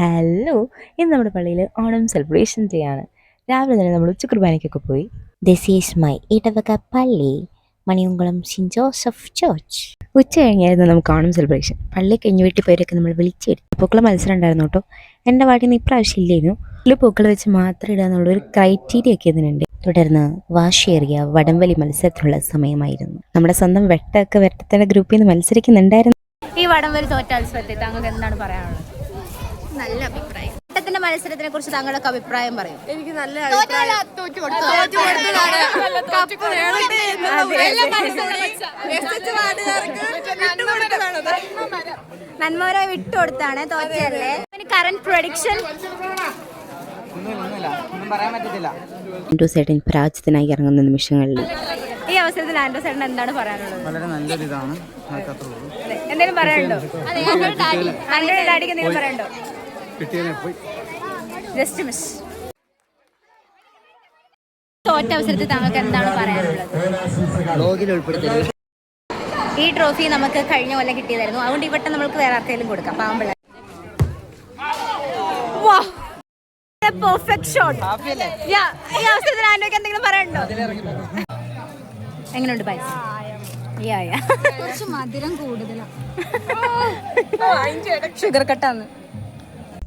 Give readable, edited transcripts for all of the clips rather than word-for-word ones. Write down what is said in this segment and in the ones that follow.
Hello, ഇന്ന് നമ്മുടെ പള്ളിയിൽ ഓണം സെലിബ്രേഷൻ ചെയ്യാണ്. രാവിലെ തന്നെ നമ്മൾ ഉച്ചക്കുർബാനയ്ക്കൊക്കെ പോയി. ദിസ് ഈസ് മൈ ഇടവക പള്ളി, മണിയങ്കുളം സെന്റ് ജോസഫ് ചർച്ച്. ഉച്ച കഴിഞ്ഞായിരുന്നു നമുക്ക് ഓണം സെലിബ്രേഷൻ. പള്ളി കഴിഞ്ഞ് വീട്ടിൽ പേരൊക്കെ നമ്മൾ വിളിച്ചെടുത്തു. പൂക്കള മത്സരം ഉണ്ടായിരുന്നു കേട്ടോ. എൻ്റെ വാട്ടിൽ നിന്ന് ഇപ്രാവശ്യം ഇല്ലായിരുന്നു. പൂക്കൾ വെച്ച് മാത്രം ഇടുക എന്നുള്ളൊരു ക്രൈറ്റീരിയ ഒക്കെ ഇതിനുണ്ട്. തുടർന്ന് വാശിയേറിയ വടംവലി മത്സരത്തിലുള്ള സമയമായിരുന്നു. നമ്മുടെ സ്വന്തം വെട്ടൊക്കെ വെട്ടത്തിന്റെ ഗ്രൂപ്പിൽ നിന്ന് മത്സരിക്കുന്നുണ്ടായിരുന്നു. ഈ വടംവലി തോറ്റാൽ താങ്കൾക്ക് എന്താണ് പറയാനുള്ളത്? നല്ല അഭിപ്രായം. വട്ടത്തിന്റെ മത്സരത്തിനെ കുറിച്ച് താങ്കളുടെ അഭിപ്രായം പറയും. എനിക്ക് നല്ല അഭിപ്രായം. നന്മവരെ വിട്ടുകൊടുത്താണ് തോറ്റല്ലേ. കറന്റ് പ്രൊഡിക്ഷൻ ആൻഡ്രൂസേട്ടൻ പരാജയത്തിനായി ഇറങ്ങുന്ന നിമിഷങ്ങളിൽ ഈ അവസരത്തിൽ ആൻഡ്രൂസേട്ടൻ എന്താണ് പറയാനുള്ളത്? വളരെ നല്ലൊരു ഇതാണ്. എന്തെങ്കിലും പറയാനുണ്ടോ? ആൻഡ്രോയുടെ ഡാഡിക്ക് എന്തെങ്കിലും പറയാനുണ്ടോ? Just miss. തോറ്റ അവസരത്തിൽ താങ്കൾക്ക് എന്താണ് പറയാനുള്ളത്? ഈ ട്രോഫി നമുക്ക് കഴിഞ്ഞ കൊല്ലം കിട്ടിയതായിരുന്നു. അതുകൊണ്ട് ഈ വട്ടം നമുക്ക് വേറെ ആർക്കെങ്കിലും കൊടുക്കാം. പാമ്പിള്ള പെർഫെക്റ്റ് ഷോട്ട്. ഈ അവസരത്തിൽ ആൻഡ്രോയ്ക്ക് എന്തെങ്കിലും പറയാനുണ്ടോ? എങ്ങനെയുണ്ട് പൈസ? കുറച്ച് മധുരം കൂടുതലാണ്. ഷുഗർ കട്ടാന്ന്.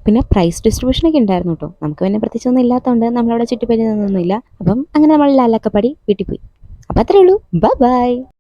പിന്നെ പ്രൈസ് ഡിസ്ട്രിബ്യൂഷനൊക്കെ ഉണ്ടായിരുന്നു കേട്ടോ. നമുക്ക് പിന്നെ പ്രത്യേകിച്ചൊന്നും ഇല്ലാത്തതുകൊണ്ട് നമ്മളവിടെ ചുറ്റിപ്പറ്റി നിന്നൊന്നുമില്ല. അപ്പം അങ്ങനെ നമ്മൾ ലാലക്കപ്പാടി വീട്ടിൽ പോയി. അപ്പം അത്രേ ഉള്ളൂ. ബൈ.